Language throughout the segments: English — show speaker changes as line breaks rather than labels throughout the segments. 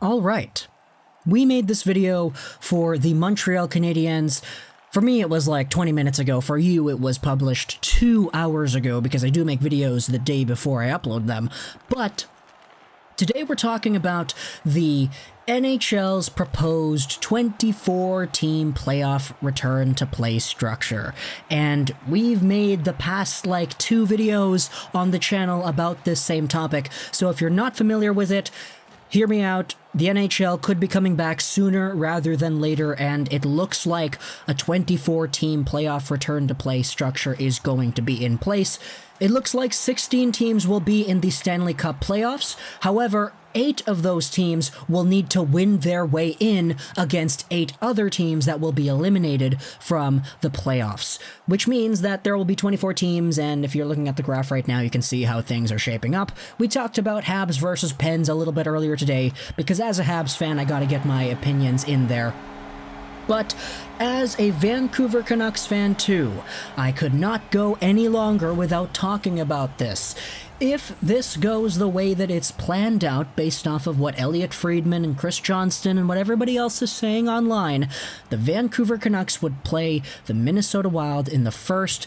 All right. We made this video for the Montreal Canadiens. For me, it was like 20 minutes ago. For you, it was published 2 hours ago because I do make videos the day before I upload them. But today we're talking about the NHL's proposed 24-team playoff return to play structure. And we've made the past 2 videos on the channel about this same topic. So if you're not familiar with it, hear me out. The NHL could be coming back sooner rather than later, and it looks like a 24-team playoff return to play structure is going to be in place. It looks like 16 teams will be in the Stanley Cup Playoffs. However, 8 of those teams will need to win their way in against 8 other teams that will be eliminated from the playoffs, which means that there will be 24 teams, and if you're looking at the graph right now, you can see how things are shaping up. We talked about Habs versus Pens a little bit earlier today, because as a Habs fan, I gotta get my opinions in there. But as a Vancouver Canucks fan too, I could not go any longer without talking about this. If this goes the way that it's planned out based off of what Elliotte, Friedman, and Chris Johnston and what everybody else is saying online, the Vancouver Canucks would play the Minnesota Wild in the first,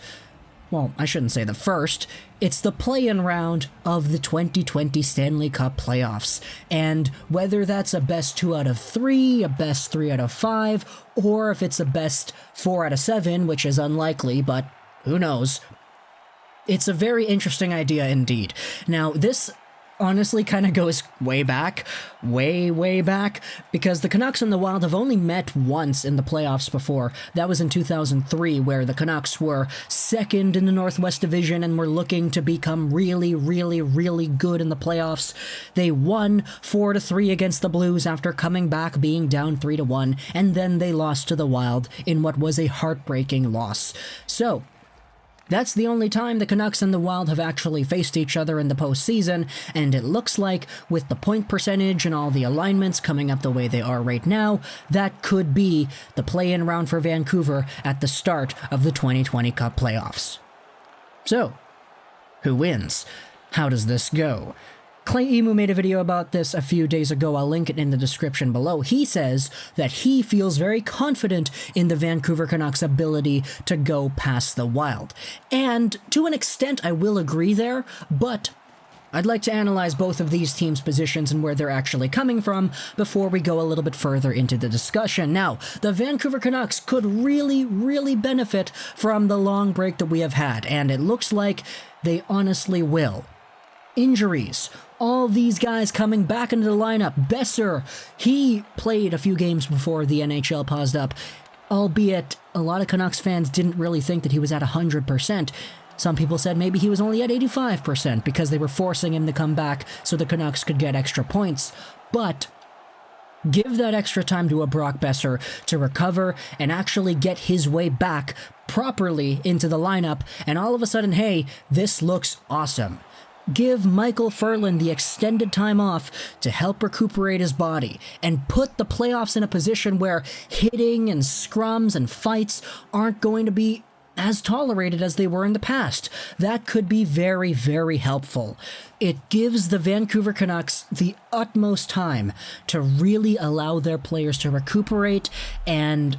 well, I shouldn't say the first, it's the play-in round of the 2020 Stanley Cup Playoffs. And whether that's a best 2 out of 3, a best 3 out of 5, or if it's a best 4 out of 7, which is unlikely, but who knows, it's a very interesting idea indeed. Now, this honestly kind of goes way back, way back, because the Canucks and the Wild have only met once in the playoffs before. That was in 2003, where the Canucks were second in the Northwest Division and were looking to become really good in the playoffs. They won 4-3 against the Blues after coming back being down 3-1, and then they lost to the Wild in what was a heartbreaking loss. So that's the only time the Canucks and the Wild have actually faced each other in the postseason, and it looks like, with the point percentage and all the alignments coming up the way they are right now, that could be the play-in round for Vancouver at the start of the 2020 Cup Playoffs. So, who wins? How does this go? Clay Emu made a video about this a few days ago. I'll link it in the description below. He says that he feels very confident in the Vancouver Canucks' ability to go past the Wild. And to an extent, I will agree there, but I'd like to analyze both of these teams' positions and where they're actually coming from before we go a little bit further into the discussion. Now, the Vancouver Canucks could really benefit from the long break that we have had, and it looks like they honestly will. Injuries. All these guys coming back into the lineup. Boeser, he played a few games before the NHL paused up, albeit a lot of Canucks fans didn't really think that he was at 100%. Some people said maybe he was only at 85% because they were forcing him to come back so the Canucks could get extra points. But give that extra time to a Brock Boeser to recover and actually get his way back properly into the lineup, and all of a sudden, hey, this looks awesome. Give Michael Ferland the extended time off to help recuperate his body and put the playoffs in a position where hitting and scrums and fights aren't going to be as tolerated as they were in the past. That could be very helpful. It gives the Vancouver Canucks the utmost time to really allow their players to recuperate and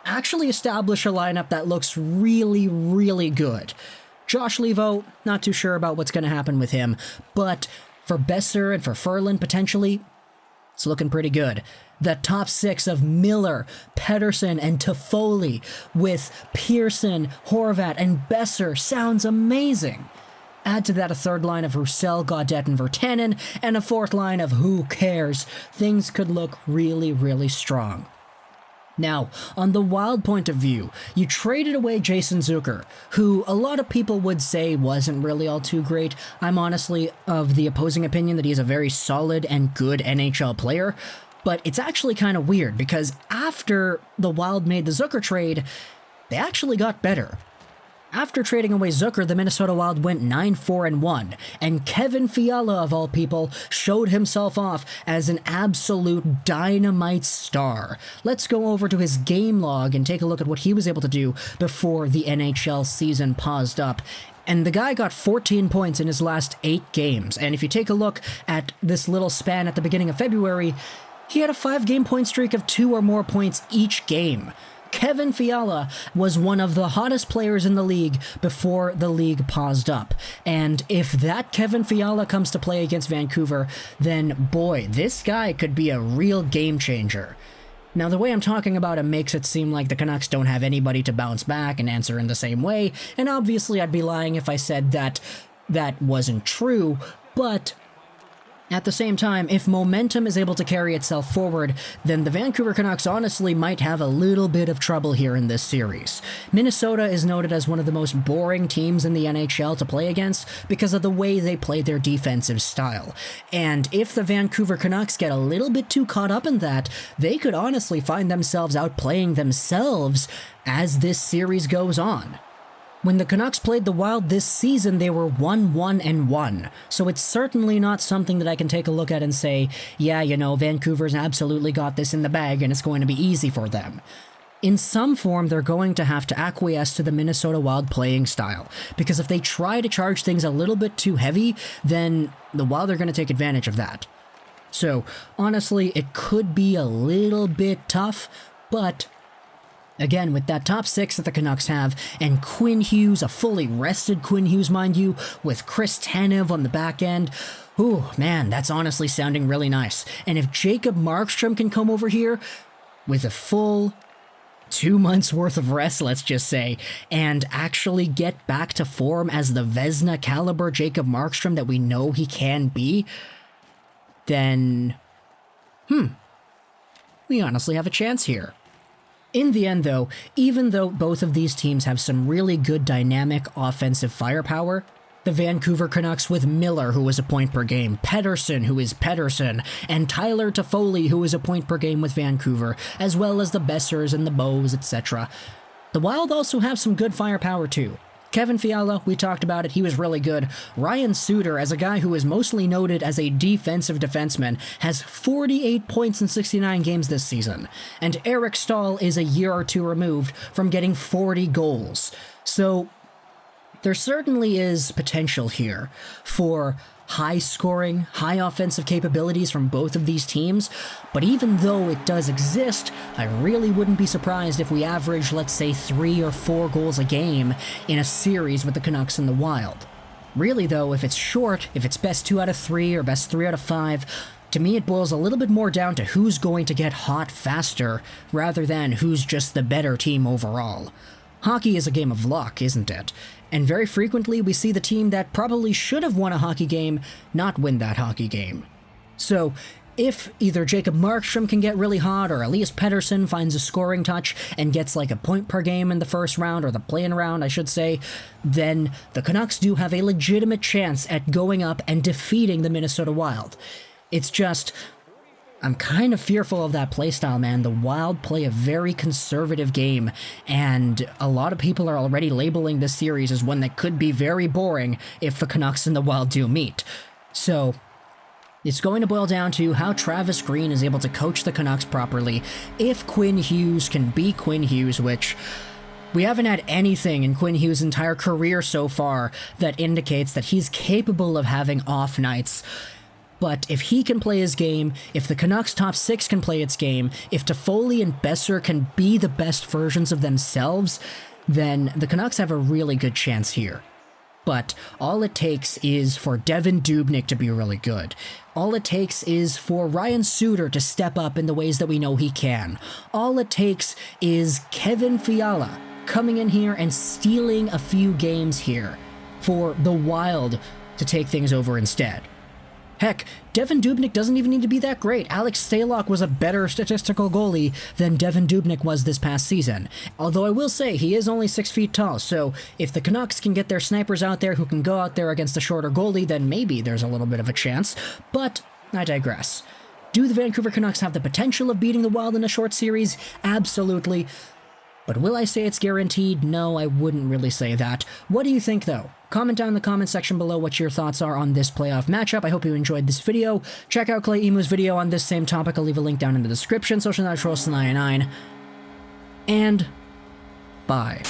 actually establish a lineup that looks really good. Josh Levo, not too sure about what's going to happen with him, but for Boeser and for Ferland potentially, it's looking pretty good. The top 6 of Miller, Pettersson, and Toffoli with Pearson, Horvat, and Boeser sounds amazing. Add to that a third line of Roussel, Gaudette, and Virtanen, and a fourth line of who cares. Things could look really strong. Now, on the Wild point of view, you traded away Jason Zucker, who a lot of people would say wasn't really all too great. I'm honestly of the opposing opinion that he's a very solid and good NHL player, but it's actually kind of weird because after the Wild made the Zucker trade, they actually got better. After trading away Zucker, the Minnesota Wild went 9-4-1, and Kevin Fiala, of all people, showed himself off as an absolute dynamite star. Let's go over to his game log and take a look at what he was able to do before the NHL season paused up. And the guy got 14 points in his last 8 games, and if you take a look at this little span at the beginning of February, he had a 5-game point streak of 2 or more points each game. Kevin Fiala was one of the hottest players in the league before the league paused up. And if that Kevin Fiala comes to play against Vancouver, then boy, this guy could be a real game changer. Now, the way I'm talking about him makes it seem like the Canucks don't have anybody to bounce back and answer in the same way, and obviously I'd be lying if I said that that wasn't true, but at the same time, if momentum is able to carry itself forward, then the Vancouver Canucks honestly might have a little bit of trouble here in this series. Minnesota is noted as one of the most boring teams in the NHL to play against because of the way they play their defensive style. And if the Vancouver Canucks get a little bit too caught up in that, they could honestly find themselves outplaying themselves as this series goes on. When the Canucks played the Wild this season, they were 1-1-1, so it's certainly not something that I can take a look at and say, yeah, you know, Vancouver's absolutely got this in the bag and it's going to be easy for them. In some form, they're going to have to acquiesce to the Minnesota Wild playing style, because if they try to charge things a little bit too heavy, then the Wild are going to take advantage of that. So, honestly, it could be a little bit tough, but again, with that top 6 that the Canucks have, and Quinn Hughes, a fully rested Quinn Hughes, mind you, with Chris Tanev on the back end, ooh, man, that's honestly sounding really nice. And if Jacob Markstrom can come over here with a full 2 months worth of rest, let's just say, and actually get back to form as the Vezina caliber Jacob Markstrom that we know he can be, then, we honestly have a chance here. In the end, though, even though both of these teams have some really good dynamic offensive firepower, the Vancouver Canucks with Miller, who is a point per game, Pettersson, who is Pettersson, and Tyler Toffoli, who is a point per game with Vancouver, as well as the Boesers and the Boes, etc. The Wild also have some good firepower too. Kevin Fiala, we talked about it, he was really good. Ryan Suter, as a guy who is mostly noted as a defensive defenseman, has 48 points in 69 games this season. And Eric Staal is a year or two removed from getting 40 goals. So there certainly is potential here for high scoring, high offensive capabilities from both of these teams, but even though it does exist, I really wouldn't be surprised if we average, let's say, 3 or 4 goals a game in a series with the Canucks and the Wild. Really though, if it's short, if it's best 2 out of 3 or best 3 out of 5, to me it boils a little bit more down to who's going to get hot faster, rather than who's just the better team overall. Hockey is a game of luck, isn't it? And very frequently we see the team that probably should have won a hockey game not win that hockey game. So if either Jacob Markstrom can get really hot or Elias Pettersson finds a scoring touch and gets like a point per game in the first round, or the play-in round I should say, then the Canucks do have a legitimate chance at going up and defeating the Minnesota Wild. It's just, I'm kind of fearful of that playstyle, man. The Wild play a very conservative game, and a lot of people are already labeling this series as one that could be very boring if the Canucks and the Wild do meet. So it's going to boil down to how Travis Green is able to coach the Canucks properly. If Quinn Hughes can be Quinn Hughes, which we haven't had anything in Quinn Hughes' entire career so far that indicates that he's capable of having off nights. But if he can play his game, if the Canucks top 6 can play its game, if Toffoli and Boeser can be the best versions of themselves, then the Canucks have a really good chance here. But all it takes is for Devan Dubnyk to be really good. All it takes is for Ryan Suter to step up in the ways that we know he can. All it takes is Kevin Fiala coming in here and stealing a few games here for the Wild to take things over instead. Heck, Devan Dubnyk doesn't even need to be that great. Alex Stalock was a better statistical goalie than Devan Dubnyk was this past season. Although I will say, he is only 6 feet tall, so if the Canucks can get their snipers out there who can go out there against a shorter goalie, then maybe there's a little bit of a chance. But I digress. Do the Vancouver Canucks have the potential of beating the Wild in a short series? Absolutely. But will I say it's guaranteed? No, I wouldn't really say that. What do you think, though? Comment down in the comment section below what your thoughts are on this playoff matchup. I hope you enjoyed this video. Check out Clay Emu's video on this same topic. I'll leave a link down in the description. Social Natural 99. And bye.